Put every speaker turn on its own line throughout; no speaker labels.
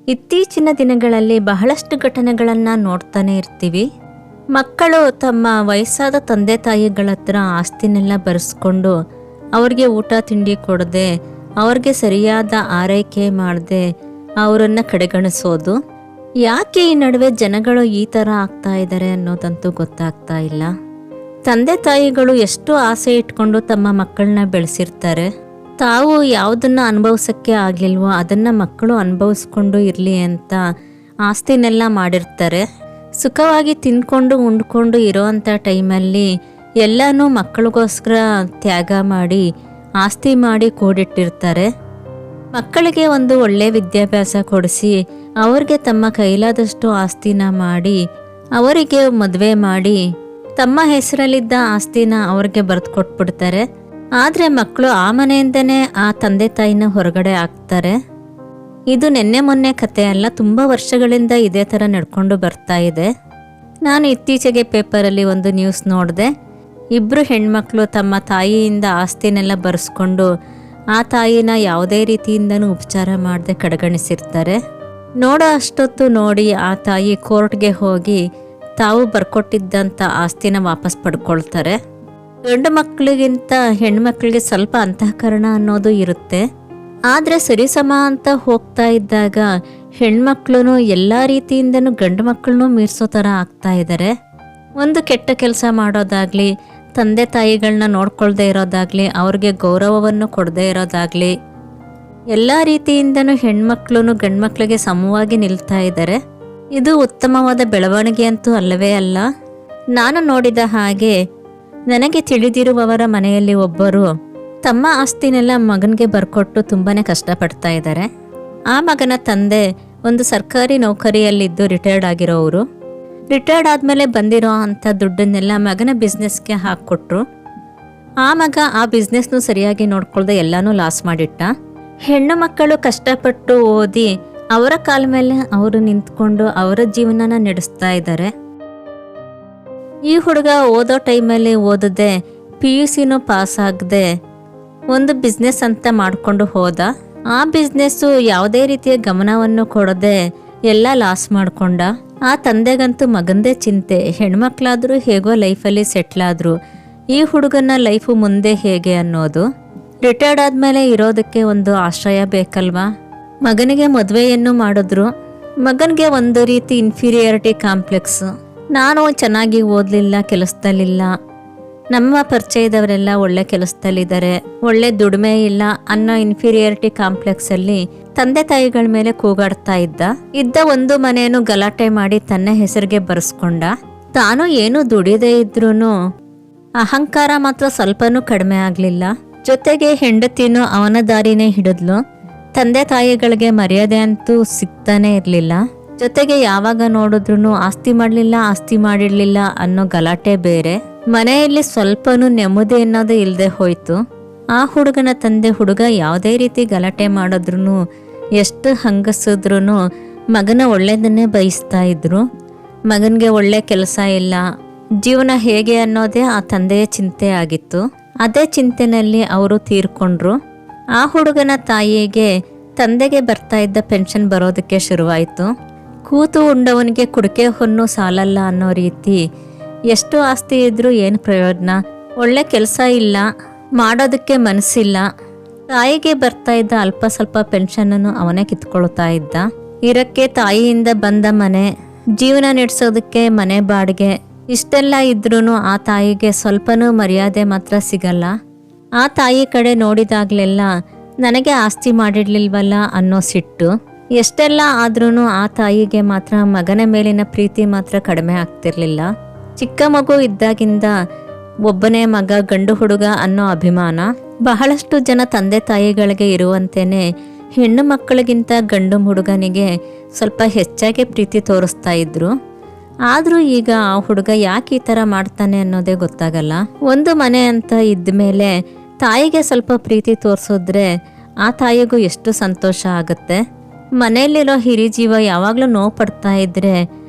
ಇತ್ತೀಚಿನ ದಿನಗಳಲ್ಲಿ ಬಹಳಷ್ಟು ಘಟನೆಗಳನ್ನು ನೋಡ್ತಾನೆ ಇರ್ತೀವಿ. ಮಕ್ಕಳು ತಮ್ಮ ವಯಸ್ಸಾದ ತಂದೆ ತಾಯಿಗಳ ಹತ್ರ ಆಸ್ತಿನೆಲ್ಲ ಬರೆಸ್ಕೊಂಡು ಅವ್ರಿಗೆ ಊಟ ತಿಂಡಿ ಕೊಡದೆ, ಅವ್ರಿಗೆ ಸರಿಯಾದ ಆರೈಕೆ ಮಾಡದೆ ಅವರನ್ನು ಕಡೆಗಣಿಸೋದು. ಯಾಕೆ ಈ ನಡುವೆ ಜನಗಳು ಈ ಥರ ಆಗ್ತಾ ಇದ್ದಾರೆ ಅನ್ನೋದಂತೂ ಗೊತ್ತಾಗ್ತಾ ಇಲ್ಲ. ತಂದೆ ತಾಯಿಗಳು ಎಷ್ಟು ಆಸೆ ಇಟ್ಕೊಂಡು ತಮ್ಮ ಮಕ್ಕಳನ್ನ ಬೆಳೆಸಿರ್ತಾರೆ. ತಾವು ಯಾವುದನ್ನು ಅನುಭವಿಸೋಕ್ಕೆ ಆಗಿಲ್ವೋ ಅದನ್ನು ಮಕ್ಕಳು ಅನುಭವಿಸ್ಕೊಂಡು ಇರಲಿ ಅಂತ ಆಸ್ತಿನೆಲ್ಲ ಮಾಡಿರ್ತಾರೆ. ಸುಖವಾಗಿ ತಿನ್ಕೊಂಡು ಉಂಡ್ಕೊಂಡು ಇರೋವಂಥ ಟೈಮಲ್ಲಿ ಎಲ್ಲನೂ ಮಕ್ಕಳಿಗೋಸ್ಕರ ತ್ಯಾಗ ಮಾಡಿ ಆಸ್ತಿ ಮಾಡಿ ಕೂಡಿಟ್ಟಿರ್ತಾರೆ. ಮಕ್ಕಳಿಗೆ ಒಂದು ಒಳ್ಳೆಯ ವಿದ್ಯಾಭ್ಯಾಸ ಕೊಡಿಸಿ ಅವ್ರಿಗೆ ತಮ್ಮ ಕೈಲಾದಷ್ಟು ಆಸ್ತಿನ ಮಾಡಿ ಅವರಿಗೆ ಮದುವೆ ಮಾಡಿ ತಮ್ಮ ಹೆಸರಲ್ಲಿದ್ದ ಆಸ್ತಿನ ಅವ್ರಿಗೆ ಬರೆದು ಕೊಟ್ಬಿಡ್ತಾರೆ. ಆದರೆ ಮಕ್ಕಳು ಆ ಮನೆಯಿಂದನೇ ಆ ತಂದೆ ತಾಯಿನ ಹೊರಗಡೆ ಹಾಕ್ತಾರೆ. ಇದು ನಿನ್ನೆ ಮೊನ್ನೆ ಕತೆ ಅಲ್ಲ, ತುಂಬ ವರ್ಷಗಳಿಂದ ಇದೇ ಥರ ನಡ್ಕೊಂಡು ಬರ್ತಾ ಇದೆ. ನಾನು ಇತ್ತೀಚೆಗೆ ಪೇಪರಲ್ಲಿ ಒಂದು ನ್ಯೂಸ್ ನೋಡಿದೆ. ಇಬ್ಬರು ಹೆಣ್ಮಕ್ಳು ತಮ್ಮ ತಾಯಿಯಿಂದ ಆಸ್ತಿನೆಲ್ಲ ಬರೆಸ್ಕೊಂಡು ಆ ತಾಯಿನ ಯಾವುದೇ ರೀತಿಯಿಂದನೂ ಉಪಚಾರ ಮಾಡದೆ ಕಡೆಗಣಿಸಿರ್ತಾರೆ. ನೋಡೋ ಅಷ್ಟೊತ್ತು ನೋಡಿ ಆ ತಾಯಿ ಕೋರ್ಟ್ಗೆ ಹೋಗಿ ತಾವು ಬರ್ಕೊಟ್ಟಿದ್ದಂಥ ಆಸ್ತಿನ ವಾಪಸ್ ಪಡ್ಕೊಳ್ತಾರೆ. ಗಂಡು ಮಕ್ಕಳಿಗಿಂತ ಹೆಣ್ಮಕ್ಳಿಗೆ ಸ್ವಲ್ಪ ಅಂತಃಕರಣ ಅನ್ನೋದು ಇರುತ್ತೆ. ಆದರೆ ಸರಿಸಮ ಅಂತ ಹೋಗ್ತಾ ಇದ್ದಾಗ ಹೆಣ್ಮಕ್ಳು ಎಲ್ಲ ರೀತಿಯಿಂದನೂ ಗಂಡು ಮಕ್ಕಳನ್ನೂ ಮೀರಿಸೋ ಥರ ಆಗ್ತಾ ಇದ್ದಾರೆ. ಒಂದು ಕೆಟ್ಟ ಕೆಲಸ ಮಾಡೋದಾಗ್ಲಿ, ತಂದೆ ತಾಯಿಗಳನ್ನ ನೋಡ್ಕೊಳ್ದೇ ಇರೋದಾಗ್ಲಿ, ಅವ್ರಿಗೆ ಗೌರವವನ್ನು ಕೊಡದೇ ಇರೋದಾಗ್ಲಿ, ಎಲ್ಲ ರೀತಿಯಿಂದನೂ ಹೆಣ್ಮಕ್ಳು ಗಂಡು ಮಕ್ಕಳಿಗೆ ಸಮವಾಗಿ ನಿಲ್ತಾ ಇದ್ದಾರೆ. ಇದು ಉತ್ತಮವಾದ ಬೆಳವಣಿಗೆ ಅಂತೂ ಅಲ್ಲವೇ ಅಲ್ಲ. ನಾನು ನೋಡಿದ ಹಾಗೆ ನನಗೆ ತಿಳಿದಿರುವವರ ಮನೆಯಲ್ಲಿ ಒಬ್ಬರು ತಮ್ಮ ಆಸ್ತಿನೆಲ್ಲ ಮಗನಿಗೆ ಬರ್ಕೊಟ್ಟು ತುಂಬಾ ಕಷ್ಟಪಡ್ತಾ ಇದ್ದಾರೆ. ಆ ಮಗನ ತಂದೆ ಒಂದು ಸರ್ಕಾರಿ ನೌಕರಿಯಲ್ಲಿದ್ದು ರಿಟೈರ್ಡ್ ಆಗಿರೋರು. ರಿಟೈರ್ಡ್ ಆದಮೇಲೆ ಬಂದಿರೋ ಅಂಥ ದುಡ್ಡನ್ನೆಲ್ಲ ಮಗನ ಬಿಸ್ನೆಸ್ಗೆ ಹಾಕ್ಕೊಟ್ರು. ಆ ಮಗ ಆ ಬಿಸ್ನೆಸ್ನು ಸರಿಯಾಗಿ ನೋಡ್ಕೊಳ್ದೆ ಎಲ್ಲನೂ ಲಾಸ್ ಮಾಡಿಟ್ಟ. ಹೆಣ್ಣು ಮಕ್ಕಳು ಕಷ್ಟಪಟ್ಟು ಓದಿ ಅವರ ಕಾಲ ಮೇಲೆ ಅವರು ನಿಂತ್ಕೊಂಡು ಅವರ ಜೀವನನ ನಡೆಸ್ತಾ ಇದ್ದಾರೆ. ಈ ಹುಡುಗ ಓದೋ ಟೈಮಲ್ಲಿ ಓದದೆ PUCನೂ ಪಾಸ್ ಆಗದೆ ಒಂದು ಬಿಸ್ನೆಸ್ ಅಂತ ಮಾಡಿಕೊಂಡು ಹೋದ. ಆ ಬಿಸ್ನೆಸ್ಸು ಯಾವುದೇ ರೀತಿಯ ಗಮನವನ್ನು ಕೊಡದೆ ಎಲ್ಲ ಲಾಸ್ ಮಾಡಿಕೊಂಡ. ಆ ತಂದೆಗಂತೂ ಮಗಂದೇ ಚಿಂತೆ. ಹೆಣ್ಮಕ್ಳಾದರೂ ಹೇಗೋ ಲೈಫಲ್ಲಿ ಸೆಟ್ಲಾದ್ರು, ಈ ಹುಡುಗನ ಲೈಫು ಮುಂದೆ ಹೇಗೆ ಅನ್ನೋದು. ರಿಟೈರ್ಡ್ ಆದಮೇಲೆ ಇರೋದಕ್ಕೆ ಒಂದು ಆಶ್ರಯ ಬೇಕಲ್ವಾ. ಮಗನಿಗೆ ಮದುವೆಯನ್ನು ಮಾಡಿದ್ರು. ಮಗನಿಗೆ ಒಂದು ರೀತಿ ಇನ್ಫೀರಿಯಾರಿಟಿ ಕಾಂಪ್ಲೆಕ್ಸು. ನಾನು ಚೆನ್ನಾಗಿ ಓದಲಿಲ್ಲ, ಕೆಲಸದಲ್ಲಿಲ್ಲ, ನಮ್ಮ ಪರಿಚಯದವರೆಲ್ಲ ಒಳ್ಳೆ ಕೆಲಸದಲ್ಲಿದ್ದಾರೆ, ಒಳ್ಳೆ ದುಡಿಮೆ ಇಲ್ಲ ಅನ್ನೋ ಇನ್ಫೀರಿಯಾರಿಟಿ ಕಾಂಪ್ಲೆಕ್ಸಲ್ಲಿ ತಂದೆ ತಾಯಿಗಳ ಮೇಲೆ ಕೂಗಾಡ್ತಾ ಇದ್ದ ಒಂದು ಮನೆಯನ್ನು ಗಲಾಟೆ ಮಾಡಿ ತನ್ನ ಹೆಸರಿಗೆ ಬರೆಸ್ಕೊಂಡ. ತಾನು ಏನು ದುಡಿದೇ ಇದ್ರೂ ಅಹಂಕಾರ ಮಾತ್ರ ಸ್ವಲ್ಪನೂ ಕಡಿಮೆ ಆಗಲಿಲ್ಲ. ಜೊತೆಗೆ ಹೆಂಡತಿನೂ ಅವನ ದಾರಿನೇ ಹಿಡಿದ್ಲು. ತಂದೆ ತಾಯಿಗಳಿಗೆ ಮರ್ಯಾದೆ ಅಂತೂ ಸಿಗ್ತಾನೆ ಇರಲಿಲ್ಲ. ಜೊತೆಗೆ ಯಾವಾಗ ನೋಡಿದ್ರು ಆಸ್ತಿ ಮಾಡಲಿಲ್ಲ, ಆಸ್ತಿ ಮಾಡಿರ್ಲಿಲ್ಲ ಅನ್ನೋ ಗಲಾಟೆ ಬೇರೆ. ಮನೆಯಲ್ಲಿ ಸ್ವಲ್ಪನೂ ನೆಮ್ಮದಿ ಅನ್ನೋದು ಇಲ್ಲದೆ ಹೋಯ್ತು. ಆ ಹುಡುಗನ ತಂದೆ ಹುಡುಗ ಯಾವುದೇ ರೀತಿ ಗಲಾಟೆ ಮಾಡಿದ್ರು, ಎಷ್ಟು ಹಂಗಸಿದ್ರು ಮಗನ ಒಳ್ಳೆಯದನ್ನೇ ಬಯಸ್ತಾ ಇದ್ರು. ಮಗನಿಗೆ ಒಳ್ಳೆ ಕೆಲಸ ಇಲ್ಲ, ಜೀವನ ಹೇಗೆ ಅನ್ನೋದೇ ಆ ತಂದೆಯ ಚಿಂತೆ ಆಗಿತ್ತು. ಅದೇ ಚಿಂತೆನಲ್ಲಿ ಅವರು ತೀರ್ಕೊಂಡ್ರು. ಆ ಹುಡುಗನ ತಾಯಿಗೆ ತಂದೆಗೆ ಬರ್ತಾ ಇದ್ದ ಪೆನ್ಷನ್ ಬರೋದಕ್ಕೆ ಶುರುವಾಯಿತು. ಕೂತು ಉಂಡವನಿಗೆ ಕುಡಿಕೆ ಹೊನ್ನು ಸಾಲಲ್ಲ ಅನ್ನೋ ರೀತಿ ಎಷ್ಟು ಆಸ್ತಿ ಇದ್ರೂ ಏನು ಪ್ರಯೋಜನ, ಒಳ್ಳೆ ಕೆಲಸ ಇಲ್ಲ, ಮಾಡೋದಕ್ಕೆ ಮನಸ್ಸಿಲ್ಲ. ತಾಯಿಗೆ ಬರ್ತಾ ಇದ್ದ ಅಲ್ಪ ಸ್ವಲ್ಪ ಪೆನ್ಷನನ್ನು ಅವನೇ ಕಿತ್ಕೊಳ್ತಾ ಇದ್ದ. ಇರಕ್ಕೆ ತಾಯಿಯಿಂದ ಬಂದ ಮನೆ, ಜೀವನ ನಡೆಸೋದಕ್ಕೆ ಮನೆ ಬಾಡಿಗೆ, ಇಷ್ಟೆಲ್ಲ ಇದ್ರೂ ಆ ತಾಯಿಗೆ ಸ್ವಲ್ಪನೂ ಮರ್ಯಾದೆ ಮಾತ್ರ ಸಿಗಲ್ಲ. ಆ ತಾಯಿ ಕಡೆ ನೋಡಿದಾಗಲೆಲ್ಲ ನನಗೆ ಆಸ್ತಿ ಮಾಡಿರ್ಲಿಲ್ವಲ್ಲ ಅನ್ನೋ ಸಿಟ್ಟು. ಎಷ್ಟೆಲ್ಲ ಆದ್ರೂ ಆ ತಾಯಿಗೆ ಮಾತ್ರ ಮಗನ ಮೇಲಿನ ಪ್ರೀತಿ ಮಾತ್ರ ಕಡಿಮೆ ಆಗ್ತಿರ್ಲಿಲ್ಲ. ಚಿಕ್ಕ ಮಗು ಇದ್ದಾಗಿಂದ ಒಬ್ಬನೇ ಮಗ, ಗಂಡು ಹುಡುಗ ಅನ್ನೋ ಅಭಿಮಾನ ಬಹಳಷ್ಟು ಜನ ತಂದೆ ತಾಯಿಗಳಿಗೆ ಇರುವಂತೆಯೇ ಹೆಣ್ಣು ಮಕ್ಕಳಿಗಿಂತ ಗಂಡು ಹುಡುಗನಿಗೆ ಸ್ವಲ್ಪ ಹೆಚ್ಚಾಗಿ ಪ್ರೀತಿ ತೋರಿಸ್ತಾ ಇದ್ರು. ಆದರೂ ಈಗ ಆ ಹುಡುಗ ಯಾಕೆ ಈ ಥರ ಮಾಡ್ತಾನೆ ಅನ್ನೋದೇ ಗೊತ್ತಾಗಲ್ಲ. ಒಂದು ಮನೆ ಅಂತ ಇದ್ಮೇಲೆ ತಾಯಿಗೆ ಸ್ವಲ್ಪ ಪ್ರೀತಿ ತೋರಿಸಿದ್ರೆ ಆ ತಾಯಿಗೂ ಎಷ್ಟು ಸಂತೋಷ ಆಗುತ್ತೆ. ಮನೆಯಲ್ಲಿರೋ ಹಿರಿಜೀವ ಯಾವಾಗಲೂ ನೋವು ಪಡ್ತಾ ಇದ್ರೆ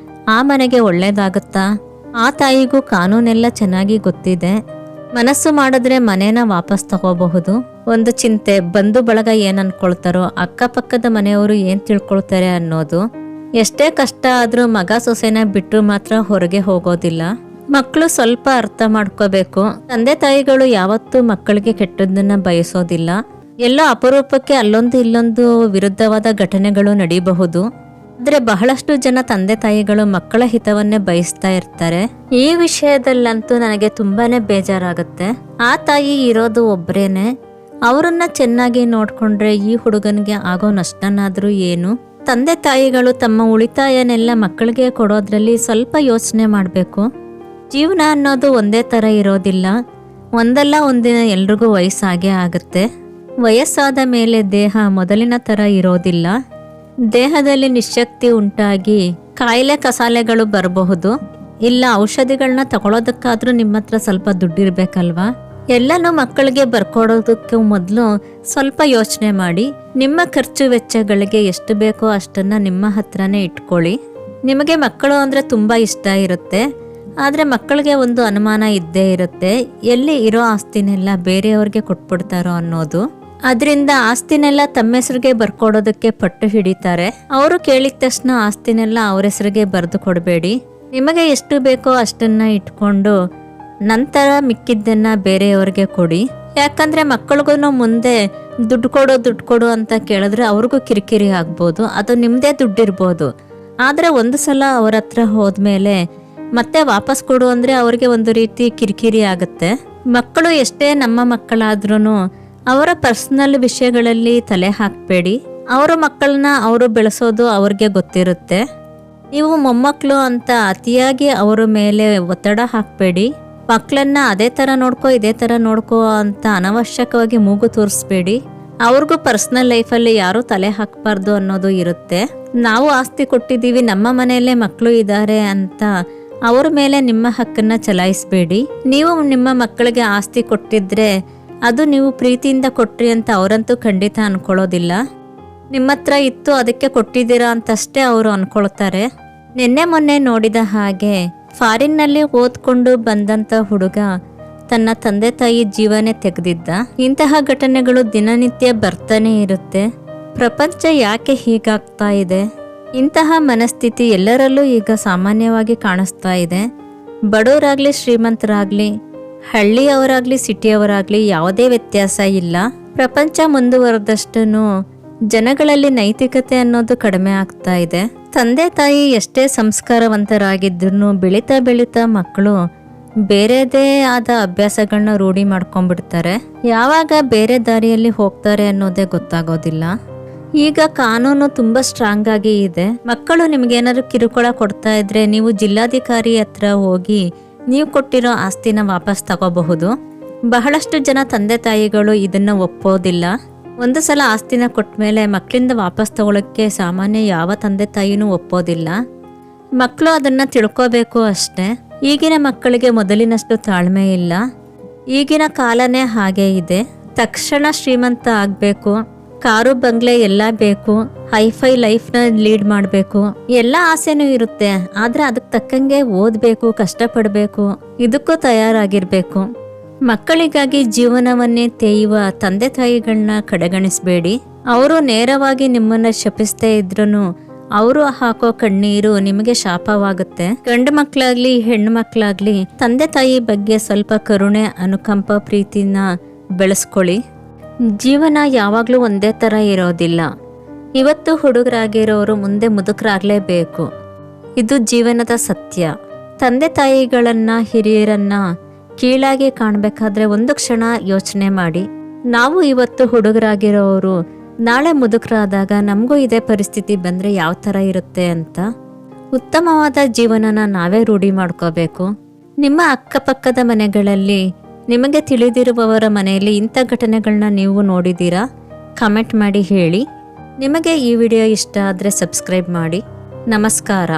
ಆ ಮನೆಗೆ ಒಳ್ಳೇದಾಗುತ್ತಾ? ಆ ತಾಯಿಗೂ ಕಾನೂನೆಲ್ಲ ಚೆನ್ನಾಗಿ ಗೊತ್ತಿದೆ. ಮನಸ್ಸು ಮಾಡಿದ್ರೆ ಮನೇನ ವಾಪಸ್ ತಗೋಬಹುದು. ಒಂದು ಚಿಂತೆ, ಬಂಧು ಬಳಗ ಏನ್ ಅನ್ಕೊಳ್ತಾರೋ, ಅಕ್ಕಪಕ್ಕದ ಮನೆಯವರು ಏನ್ ತಿಳ್ಕೊಳ್ತಾರೆ ಅನ್ನೋದು. ಎಷ್ಟೇ ಕಷ್ಟ ಆದ್ರೂ ಮಗ ಸೊಸೆನ ಬಿಟ್ಟು ಮಾತ್ರ ಹೊರಗೆ ಹೋಗೋದಿಲ್ಲ. ಮಕ್ಕಳು ಸ್ವಲ್ಪ ಅರ್ಥ ಮಾಡ್ಕೋಬೇಕು. ತಂದೆ ತಾಯಿಗಳು ಯಾವತ್ತೂ ಮಕ್ಕಳಿಗೆ ಕೆಟ್ಟದ್ದನ್ನ ಬಯಸೋದಿಲ್ಲ. ಎಲ್ಲೋ ಅಪರೂಪಕ್ಕೆ ಅಲ್ಲೊಂದು ಇಲ್ಲೊಂದು ವಿರುದ್ಧವಾದ ಘಟನೆಗಳು ನಡೀಬಹುದು. ಆದ್ರೆ ಬಹಳಷ್ಟು ಜನ ತಂದೆ ತಾಯಿಗಳು ಮಕ್ಕಳ ಹಿತವನ್ನೇ ಬಯಸ್ತಾ ಇರ್ತಾರೆ. ಈ ವಿಷಯದಲ್ಲಂತೂ ನನಗೆ ತುಂಬಾನೇ ಬೇಜಾರಾಗುತ್ತೆ. ಆ ತಾಯಿ ಇರೋದು ಒಬ್ರೇನೆ. ಅವರನ್ನ ಚೆನ್ನಾಗಿ ನೋಡ್ಕೊಂಡ್ರೆ ಈ ಹುಡುಗನಿಗೆ ಆಗೋ ನಷ್ಟನಾದ್ರೂ ಏನು? ತಂದೆ ತಾಯಿಗಳು ತಮ್ಮ ಉಳಿತಾಯನೆಲ್ಲ ಮಕ್ಕಳಿಗೆ ಕೊಡೋದ್ರಲ್ಲಿ ಸ್ವಲ್ಪ ಯೋಚನೆ ಮಾಡಬೇಕು. ಜೀವನ ಅನ್ನೋದು ಒಂದೇ ಥರ ಇರೋದಿಲ್ಲ. ಒಂದಲ್ಲ ಒಂದಿನ ಎಲ್ರಿಗೂ ವಯಸ್ಸಾಗೇ ಆಗುತ್ತೆ. ವಯಸ್ಸಾದ ಮೇಲೆ ದೇಹ ಮೊದಲಿನ ಥರ ಇರೋದಿಲ್ಲ. ದೇಹದಲ್ಲಿ ನಿಶ್ಶಕ್ತಿ ಉಂಟಾಗಿ ಕಾಯಿಲೆ ಕಸಾಲೆಗಳು ಬರಬಹುದು. ಇಲ್ಲ ಔಷಧಿಗಳನ್ನ ತಗೊಳ್ಳೋದಕ್ಕಾದ್ರೂ ನಿಮ್ಮ ಹತ್ರ ಸ್ವಲ್ಪ ದುಡ್ಡಿರ್ಬೇಕಲ್ವಾ? ಎಲ್ಲನೂ ಮಕ್ಕಳಿಗೆ ಬರ್ಕೊಡೋದಕ್ಕೆ ಮೊದಲು ಸ್ವಲ್ಪ ಯೋಚನೆ ಮಾಡಿ. ನಿಮ್ಮ ಖರ್ಚು ವೆಚ್ಚಗಳಿಗೆ ಎಷ್ಟು ಬೇಕೋ ಅಷ್ಟನ್ನ ನಿಮ್ಮ ಹತ್ರನೇ ಇಟ್ಕೊಳ್ಳಿ. ನಿಮಗೆ ಮಕ್ಕಳು ಅಂದರೆ ತುಂಬ ಇಷ್ಟ ಇರುತ್ತೆ. ಆದರೆ ಮಕ್ಕಳಿಗೆ ಒಂದು ಅನುಮಾನ ಇದ್ದೇ ಇರುತ್ತೆ, ಎಲ್ಲಿ ಇರೋ ಆಸ್ತಿನೆಲ್ಲ ಬೇರೆಯವ್ರಿಗೆ ಕೊಟ್ಬಿಡ್ತಾರೋ ಅನ್ನೋದು. ಅದರಿಂದ ಆಸ್ತಿನೆಲ್ಲ ತಮ್ಮ ಹೆಸರಿಗೆ ಬರ್ಕೊಡೋದಕ್ಕೆ ಪಟ್ಟು ಹಿಡಿತಾರೆ. ಅವರು ಕೇಳಿದ ತಕ್ಷಣ ಆಸ್ತಿನೆಲ್ಲ ಅವ್ರ ಹೆಸರಿಗೆ ಬರೆದು ಕೊಡಬೇಡಿ. ನಿಮಗೆ ಎಷ್ಟು ಬೇಕೋ ಅಷ್ಟನ್ನ ಇಟ್ಕೊಂಡು ನಂತರ ಮಿಕ್ಕಿದ್ದನ್ನ ಬೇರೆಯವ್ರಿಗೆ ಕೊಡಿ. ಯಾಕಂದ್ರೆ ಮಕ್ಕಳಿಗೂ ಮುಂದೆ ದುಡ್ಡು ಕೊಡು ಅಂತ ಕೇಳಿದ್ರೆ ಅವ್ರಿಗೂ ಕಿರಿಕಿರಿ ಆಗ್ಬೋದು. ಅದು ನಿಮ್ಮದೇ ದುಡ್ಡಿರ್ಬೋದು. ಆದರೆ ಒಂದು ಸಲ ಅವ್ರ ಹತ್ರ ಹೋದ್ಮೇಲೆ ಮತ್ತೆ ವಾಪಸ್ ಕೊಡು ಅಂದರೆ ಅವ್ರಿಗೆ ಒಂದು ರೀತಿ ಕಿರಿಕಿರಿ ಆಗುತ್ತೆ. ಮಕ್ಕಳು ಎಷ್ಟೇ ನಮ್ಮ ಮಕ್ಕಳಾದ್ರೂ ಅವರ ಪರ್ಸನಲ್ ವಿಷಯಗಳಲ್ಲಿ ತಲೆ ಹಾಕಬೇಡಿ. ಅವರ ಮಕ್ಕಳನ್ನ ಅವರು ಬೆಳೆಸೋದು ಅವ್ರಿಗೆ ಗೊತ್ತಿರುತ್ತೆ. ನೀವು ಮೊಮ್ಮಕ್ಕಳು ಅಂತ ಅತಿಯಾಗಿ ಅವರ ಮೇಲೆ ಒತ್ತಡ ಹಾಕಬೇಡಿ. ಮಕ್ಕಳನ್ನ ಅದೇ ಥರ ನೋಡ್ಕೋ ಇದೇ ಥರ ನೋಡ್ಕೋ ಅಂತ ಅನವಶ್ಯಕವಾಗಿ ಮೂಗು ತೋರಿಸ್ಬೇಡಿ. ಅವ್ರಿಗೂ ಪರ್ಸನಲ್ ಲೈಫಲ್ಲಿ ಯಾರೂ ತಲೆ ಹಾಕಬಾರ್ದು ಅನ್ನೋದು ಇರುತ್ತೆ. ನಾವು ಆಸ್ತಿ ಕೊಟ್ಟಿದ್ದೀವಿ, ನಮ್ಮ ಮನೆಯಲ್ಲೇ ಮಕ್ಕಳು ಇದ್ದಾರೆ ಅಂತ ಅವ್ರ ಮೇಲೆ ನಿಮ್ಮ ಹಕ್ಕನ್ನ ಚಲಾಯಿಸಬೇಡಿ. ನೀವು ನಿಮ್ಮ ಮಕ್ಕಳಿಗೆ ಆಸ್ತಿ ಕೊಟ್ಟಿದ್ರೆ ಅದು ನೀವು ಪ್ರೀತಿಯಿಂದ ಕೊಟ್ರಿ ಅಂತ ಅವರಂತೂ ಖಂಡಿತ ಅನ್ಕೊಳ್ಳೋದಿಲ್ಲ. ನಿಮ್ಮ ಹತ್ರ ಇತ್ತು ಅದಕ್ಕೆ ಕೊಟ್ಟಿದ್ದೀರಾ ಅಂತಷ್ಟೇ ಅವರು ಅನ್ಕೊಳ್ತಾರೆ. ನಿನ್ನೆ ಮೊನ್ನೆ ನೋಡಿದ ಹಾಗೆ ಫಾರಿನ್ನಲ್ಲಿ ಓದ್ಕೊಂಡು ಬಂದಂತ ಹುಡುಗ ತನ್ನ ತಂದೆ ತಾಯಿ ಜೀವನೇ ತೆಗೆದಿದ್ದ. ಇಂತಹ ಘಟನೆಗಳು ದಿನನಿತ್ಯ ಬರ್ತಾನೆ ಇರುತ್ತೆ. ಪ್ರಪಂಚ ಯಾಕೆ ಹೀಗಾಗ್ತಾ ಇದೆ? ಇಂತಹ ಮನಸ್ಥಿತಿ ಎಲ್ಲರಲ್ಲೂ ಈಗ ಸಾಮಾನ್ಯವಾಗಿ ಕಾಣಿಸ್ತಾ ಇದೆ. ಬಡವರಾಗ್ಲಿ ಶ್ರೀಮಂತರಾಗ್ಲಿ, ಹಳ್ಳಿಯವರಾಗ್ಲಿ ಸಿಟಿಯವರಾಗ್ಲಿ ಯಾವುದೇ ವ್ಯತ್ಯಾಸ ಇಲ್ಲ. ಪ್ರಪಂಚ ಮುಂದುವರೆದಷ್ಟು ಜನಗಳಲ್ಲಿ ನೈತಿಕತೆ ಅನ್ನೋದು ಕಡಿಮೆ ಆಗ್ತಾ ಇದೆ. ತಂದೆ ತಾಯಿ ಎಷ್ಟೇ ಸಂಸ್ಕಾರವಂತರಾಗಿದ್ರು ಬೆಳೀತಾ ಮಕ್ಕಳು ಬೇರೆದೇ ಆದ ಅಭ್ಯಾಸಗಳನ್ನ ರೂಢಿ ಮಾಡ್ಕೊಂಡ್ಬಿಡ್ತಾರೆ. ಯಾವಾಗ ಬೇರೆ ದಾರಿಯಲ್ಲಿ ಹೋಗ್ತಾರೆ ಅನ್ನೋದೇ ಗೊತ್ತಾಗೋದಿಲ್ಲ. ಈಗ ಕಾನೂನು ತುಂಬಾ ಸ್ಟ್ರಾಂಗ್ ಆಗಿ ಇದೆ. ಮಕ್ಕಳು ನಿಮ್ಗೇನಾದ್ರು ಕಿರುಕುಳ ಕೊಡ್ತಾ ಇದ್ರೆ ನೀವು ಜಿಲ್ಲಾಧಿಕಾರಿ ಹತ್ರ ಹೋಗಿ ನೀವು ಕೊಟ್ಟಿರೋ ಆಸ್ತಿನ ವಾಪಸ್ ತಗೋಬಹುದು. ಬಹಳಷ್ಟು ಜನ ತಂದೆ ತಾಯಿಗಳು ಇದನ್ನ ಒಪ್ಪೋದಿಲ್ಲ. ಒಂದು ಸಲ ಆಸ್ತಿನ ಕೊಟ್ಮೇಲೆ ಮಕ್ಕಳಿಂದ ವಾಪಸ್ ತಗೊಳಕ್ಕೆ ಸಾಮಾನ್ಯ ಯಾವ ತಂದೆ ತಾಯಿನೂ ಒಪ್ಪೋದಿಲ್ಲ. ಮಕ್ಕಳು ಅದನ್ನ ತಿಳ್ಕೋಬೇಕು ಅಷ್ಟೇ. ಈಗಿನ ಮಕ್ಕಳಿಗೆ ಮೊದಲಿನಷ್ಟು ತಾಳ್ಮೆ ಇಲ್ಲ. ಈಗಿನ ಕಾಲನೇ ಹಾಗೆ ಇದೆ. ತಕ್ಷಣ ಶ್ರೀಮಂತ ಆಗಬೇಕು, ಕಾರು ಬಂಗ್ಲೆ ಎಲ್ಲ ಬೇಕು, ಹೈಫೈ ಲೈಫ್ನ ಲೀಡ್ ಮಾಡಬೇಕು, ಎಲ್ಲ ಆಸೆನೂ ಇರುತ್ತೆ. ಆದ್ರೆ ಅದಕ್ಕೆ ತಕ್ಕಂಗೆ ಓದಬೇಕು, ಕಷ್ಟಪಡಬೇಕು, ಇದಕ್ಕೂ ತಯಾರಾಗಿರ್ಬೇಕು. ಮಕ್ಕಳಿಗಾಗಿ ಜೀವನವನ್ನೇ ತೇಯುವ ತಂದೆ ತಾಯಿಗಳನ್ನ ಕಡೆಗಣಿಸಬೇಡಿ. ಅವರು ನೇರವಾಗಿ ನಿಮ್ಮನ್ನ ಶಪಿಸ್ತಾ ಇದ್ರೂ ಅವರು ಹಾಕೋ ಕಣ್ಣೀರು ನಿಮಗೆ ಶಾಪವಾಗುತ್ತೆ. ಗಂಡು ಮಕ್ಕಳಾಗ್ಲಿ ಹೆಣ್ಣು ಮಕ್ಕಳಾಗ್ಲಿ ತಂದೆ ತಾಯಿ ಬಗ್ಗೆ ಸ್ವಲ್ಪ ಕರುಣೆ, ಅನುಕಂಪ, ಪ್ರೀತಿನ ಬೆಳೆಸ್ಕೊಳ್ಳಿ. ಜೀವನ ಯಾವಾಗ್ಲೂ ಒಂದೇ ತರ ಇರೋದಿಲ್ಲ. ಇವತ್ತು ಹುಡುಗರಾಗಿರೋರು ಮುಂದೆ ಮುದುಕರಾಗ್ಲೇಬೇಕು. ಇದು ಜೀವನದ ಸತ್ಯ. ತಂದೆ ತಾಯಿಗಳನ್ನ, ಹಿರಿಯರನ್ನ ಕೀಳಾಗಿ ಕಾಣಬೇಕಾದ್ರೆ ಒಂದು ಕ್ಷಣ ಯೋಚನೆ ಮಾಡಿ. ನಾವು ಇವತ್ತು ಹುಡುಗರಾಗಿರೋರು ನಾಳೆ ಮುದುಕರಾದಾಗ ನಮಗೂ ಇದೇ ಪರಿಸ್ಥಿತಿ ಬಂದ್ರೆ ಯಾವ ಥರ ಇರುತ್ತೆ ಅಂತ. ಉತ್ತಮವಾದ ಜೀವನನ ನಾವೇ ರೂಢಿ ಮಾಡ್ಕೋಬೇಕು. ನಿಮ್ಮ ಅಕ್ಕಪಕ್ಕದ ಮನೆಗಳಲ್ಲಿ ನಿಮಗೆ ತಿಳಿದಿರುವವರ ಮನೆಯಲ್ಲಿ ಇಂಥ ಘಟನೆಗಳನ್ನ ನೀವು ನೋಡಿದ್ದೀರಾ? ಕಮೆಂಟ್ ಮಾಡಿ ಹೇಳಿ. ನಿಮಗೆ ಈ ವಿಡಿಯೋ ಇಷ್ಟ ಆದರೆ ಸಬ್ಸ್ಕ್ರೈಬ್ ಮಾಡಿ. ನಮಸ್ಕಾರ.